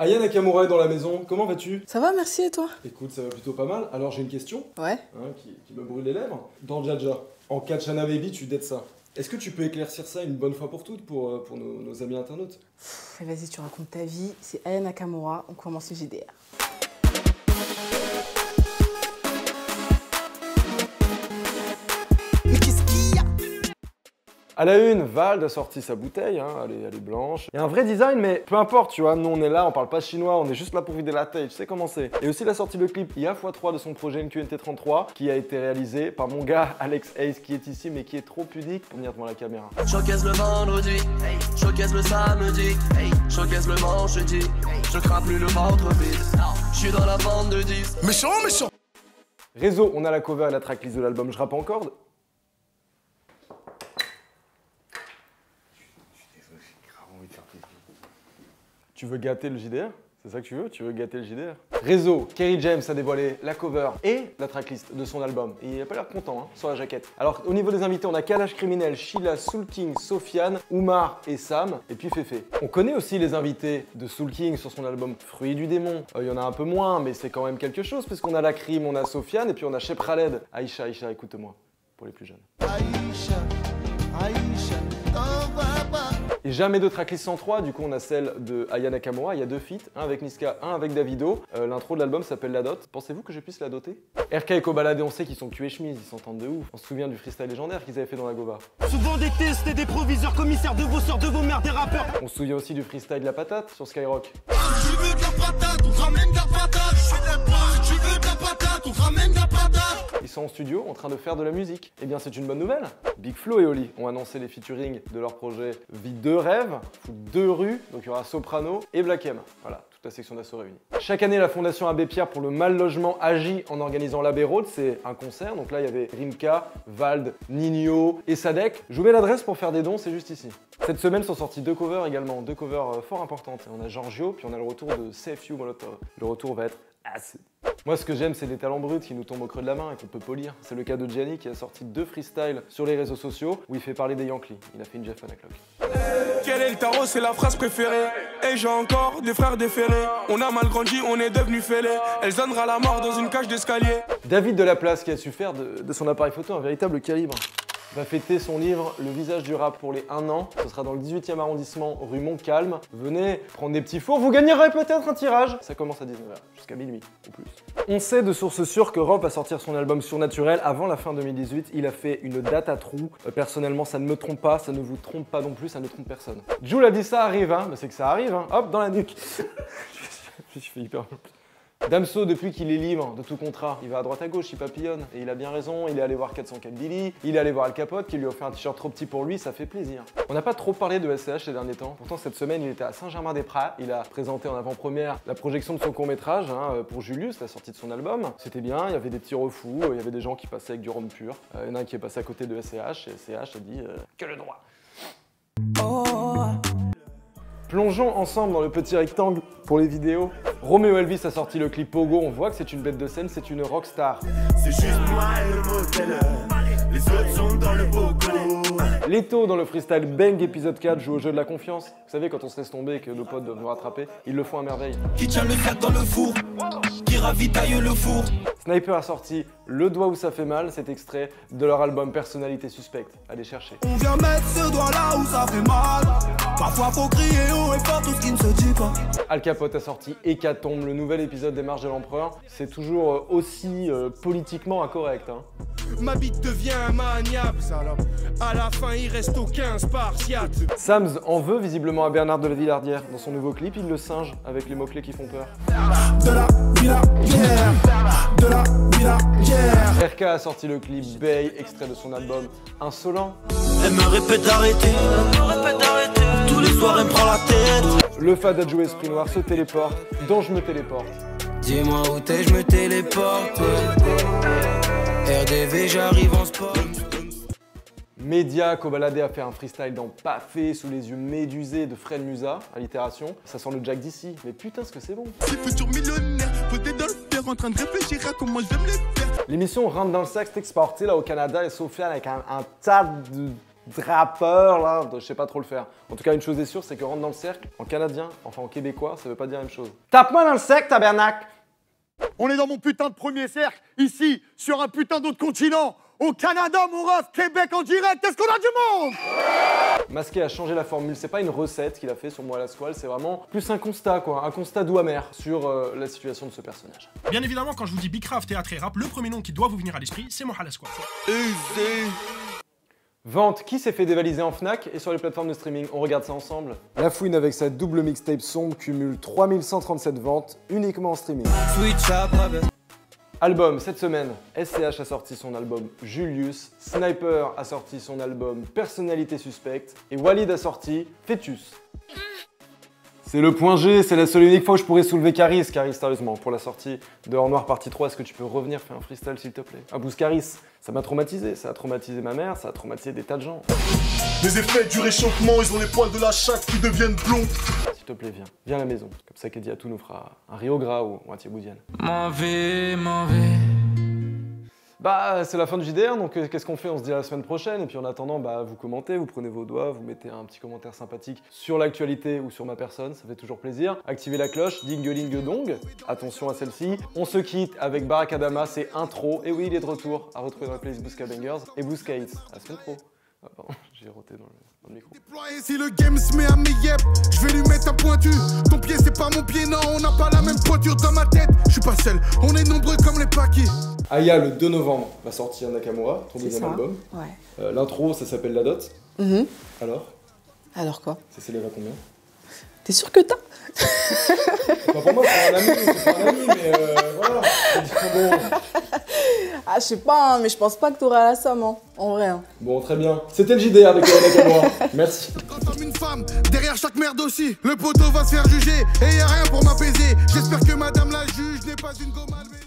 Aya Nakamura est dans la maison, comment vas-tu? Ça va, merci, et toi? Écoute, ça va plutôt pas mal. Alors j'ai une question Ouais. Qui me brûle les lèvres. Dans Jaja, en cas de Shana Baby, tu dates ça. Est-ce que tu peux éclaircir ça une bonne fois pour toutes pour nos amis internautes? Vas-y, tu racontes ta vie. C'est Aya Nakamura, on commence le JDR. À la une, Vald a sorti sa bouteille, hein, elle est blanche. Il y a un vrai design, mais peu importe, tu vois, nous on est là, on parle pas chinois, on est juste là pour vider la tête, tu sais comment c'est. Et aussi, il a sorti le clip IA x3 de son projet NQNT33, qui a été réalisé par mon gars Alex Ace, qui est ici, mais qui est trop pudique pour venir devant la caméra. Showcase le vendredi, showcase le samedi, showcase le jeudi, je crains plus le ventre vide, je suis dans la bande de 10. Méchant, méchant. Réseau, on a la cover et la tracklist de l'album Je rappe en corde. Tu veux gâter le JDR? C'est ça que tu veux? Tu veux gâter le JDR? Réseau, Kerry James a dévoilé la cover et la tracklist de son album. Et il a pas l'air content hein, sur la jaquette. Alors au niveau des invités, on a Kalash Criminel, Sheila, Soul King, Sofiane, Oumar et Sam, et puis Féfé. On connaît aussi les invités de Soul King sur son album Fruit du démon. Il y en a un peu moins, mais c'est quand même quelque chose, puisqu'on a la Crime, on a Sofiane, et puis on a Shep Khaled. Aïcha, écoute-moi, pour les plus jeunes. Aïcha, et jamais de tracklist 103, du coup on a celle de Aya Nakamura, il y a 2 feats, un avec Niska, un avec Davido. L'intro de l'album s'appelle La Dot. Pensez-vous que je puisse la doter? RK et Kobalade, on sait qu'ils sont cul et chemise, ils s'entendent de ouf. On se souvient du freestyle légendaire qu'ils avaient fait dans la Gova. Souvent des tests et des proviseurs, commissaires de vos sorts, de vos mères, des rappeurs. On se souvient aussi du freestyle de la patate sur Skyrock. Tu veux de la patate, on ramène de la patate. Tu veux de la patate, on ramène de la patate. Ils sont en studio en train de faire de la musique. Eh bien c'est une bonne nouvelle. Big Flo et Oli ont annoncé les featuring de leur projet Vie de rêve, Foot 2 rues, donc il y aura Soprano et Black M. Voilà, toute la section d'assaut réunie. Chaque année, la Fondation Abbé Pierre pour le mal logement agit en organisant l'Abbé Road, c'est un concert. Donc là, il y avait Rimka, Vald, Nino et Sadek. Je vous mets l'adresse pour faire des dons, c'est juste ici. Cette semaine sont sortis 2 covers également, 2 covers fort importantes. On a Giorgio, puis on a le retour de Save You Molotov. Le retour va être assez. Moi, ce que j'aime, c'est les talents bruts qui nous tombent au creux de la main et qu'on peut polir. C'est le cas de Gianni qui a sorti 2 freestyles sur les réseaux sociaux où il fait parler des Yankees. Il a fait une Jeff Clock. Quel est le tarot, c'est la phrase préférée. Et j'ai encore des frères déférés. On a mal grandi, on est devenu fêlés. Elle donnera la mort dans une cage d'escalier. David Delaplace, qui a su faire de son appareil photo un véritable calibre, va fêter son livre Le visage du rap pour les 1 an. Ce sera dans le 18e arrondissement, rue Montcalm. Venez prendre des petits fours, vous gagnerez peut-être un tirage. Ça commence à 19h, jusqu'à minuit ou plus. On sait de sources sûres que Rob va sortir son album Surnaturel avant la fin 2018. Il a fait une date à trous. Personnellement, ça ne me trompe pas, ça ne vous trompe pas non plus, ça ne trompe personne. Jules a dit ça arrive, hein. Bah, c'est que ça arrive, hein. Hop, dans la nuque. Je suis hyper... Damso, depuis qu'il est libre de tout contrat, il va à droite à gauche, il papillonne. Et il a bien raison, il est allé voir 404 Billy, il est allé voir Al Capote qui lui a offert un t-shirt trop petit pour lui, ça fait plaisir. On n'a pas trop parlé de SCH ces derniers temps. Pourtant, cette semaine, il était à Saint-Germain-des-Prés. Il a présenté en avant-première la projection de son court-métrage hein, pour Julius, la sortie de son album. C'était bien, il y avait des petits refous, il y avait des gens qui passaient avec du rhum pur. Il y en a un qui est passé à côté de SCH et SCH a dit que le droit. Plongeons ensemble dans le petit rectangle pour les vidéos. Romeo Elvis a sorti le clip Pogo, on voit que c'est une bête de scène, c'est une rockstar. C'est juste moi et le modèle, les autres sont dans le Pogo. Leto dans le freestyle Bang épisode 4 joue au jeu de la confiance. Vous savez quand on se laisse tomber et que nos potes doivent nous rattraper, ils le font à merveille. Qui tient le sac dans le four, qui ravitaille le four. Sniper a sorti Le doigt où ça fait mal, cet extrait de leur album Personnalité suspecte. Allez chercher. On vient mettre ce doigt là où ça fait mal. Parfois faut crier haut et fort tout ce qui ne se dit pas. Al Capote a sorti Hécatombe, le nouvel épisode des Marches de l'Empereur. C'est toujours aussi politiquement incorrect. Hein. Ma bite devient maniable, salope. À la fin, il reste aucun spartiate. Sams en veut visiblement à Bernard de la Villardière. Dans son nouveau clip, il le singe avec les mots-clés qui font peur. De la Villardière, de la Villardière. RK a sorti le clip Bay, extrait de son album Insolent. Elle me répète d'arrêter, tous les soirs elle me prend la tête. Le Fad a joué Esprit Noir se téléporte, dont je me téléporte. Dis-moi où t'es, je me téléporte. RDV, j'arrive en sport. Média, Kobalade a fait un freestyle dans Pafé sous les yeux médusés de Fred Musa, allitération. Ça sent le Jack d'ici, mais putain ce que c'est bon. C'est futur millionnaire, peut-être dans le père en train de réfléchir à comment je vais me les faire. L'émission Rentre dans le sac, c'est exporté là au Canada et Sofiane avec un tas rappeur là, je sais pas trop le faire. En tout cas, une chose est sûre, c'est que rentre dans le cercle, en canadien, enfin en québécois, ça veut pas dire la même chose. Tape-moi dans le cercle, tabernacle! On est dans mon putain de premier cercle, ici, sur un putain d'autre continent. Au Canada, mon ref, Québec en direct, est-ce qu'on a du monde? Masqué a changé la formule, c'est pas une recette qu'il a fait sur Moi la Squale, c'est vraiment plus un constat quoi, un constat doux amer sur la situation de ce personnage. Bien évidemment, quand je vous dis Bicraft, théâtre et rap, le premier nom qui doit vous venir à l'esprit, c'est Moi la Squale. Vente, qui s'est fait dévaliser en Fnac et sur les plateformes de streaming? On regarde ça ensemble. La Fouine avec sa double mixtape sombre cumule 3137 ventes uniquement en streaming. Album, cette semaine, SCH a sorti son album Julius, Sniper a sorti son album Personnalité Suspecte et Walid a sorti Fœtus. C'est le point G, c'est la seule et unique fois où je pourrais soulever Caris, sérieusement, pour la sortie de Hors Noir partie 3, est-ce que tu peux revenir faire un freestyle s'il te plaît? Abous Caris, ça m'a traumatisé, ça a traumatisé ma mère, ça a traumatisé des tas de gens. Les effets du réchauffement, ils ont les poils de la chatte qui deviennent blonds. S'il te plaît, viens à la maison, comme ça Kediatou nous fera un Rio Gras ou un Thieboudienne. Mauvais. Bah, c'est la fin du JDR, donc qu'est-ce qu'on fait? On se dit à la semaine prochaine, et puis en attendant, bah, vous commentez, vous prenez vos doigts, vous mettez un petit commentaire sympathique sur l'actualité ou sur ma personne, ça fait toujours plaisir. Activez la cloche, ding dong, attention à celle-ci. On se quitte avec Barack Adama, c'est intro, et oui, il est de retour, à retrouver dans la playlist Bouska Bangers et Bouska Hits. À la semaine pro. Ah, pardon, j'ai roté dans le micro. Si le game se met à mes yep, je vais lui mettre un pointu. Ton pied c'est pas mon pied, non, on n'a pas la même pointure dans ma tête. Je suis pas seul, on est nombreux comme les paquets. Aya, le 2 novembre, va sortir Nakamura, ton deuxième album. Ouais. L'intro, ça s'appelle La Dot. Alors? Alors quoi? Ça s'élève à combien? T'es sûr que t'as? Bah pour moi, c'est un ami, mais voilà. Bon. Ah, je sais pas, hein, mais je pense pas que t'auras la somme, hein, en vrai. Hein. Bon, très bien. C'était le JDR avec Nakamura. Merci. Comme une femme, derrière chaque merde aussi. Le poteau va se faire juger et y a rien pour m'apaiser. J'espère que madame la juge n'est pas une gomme à lever.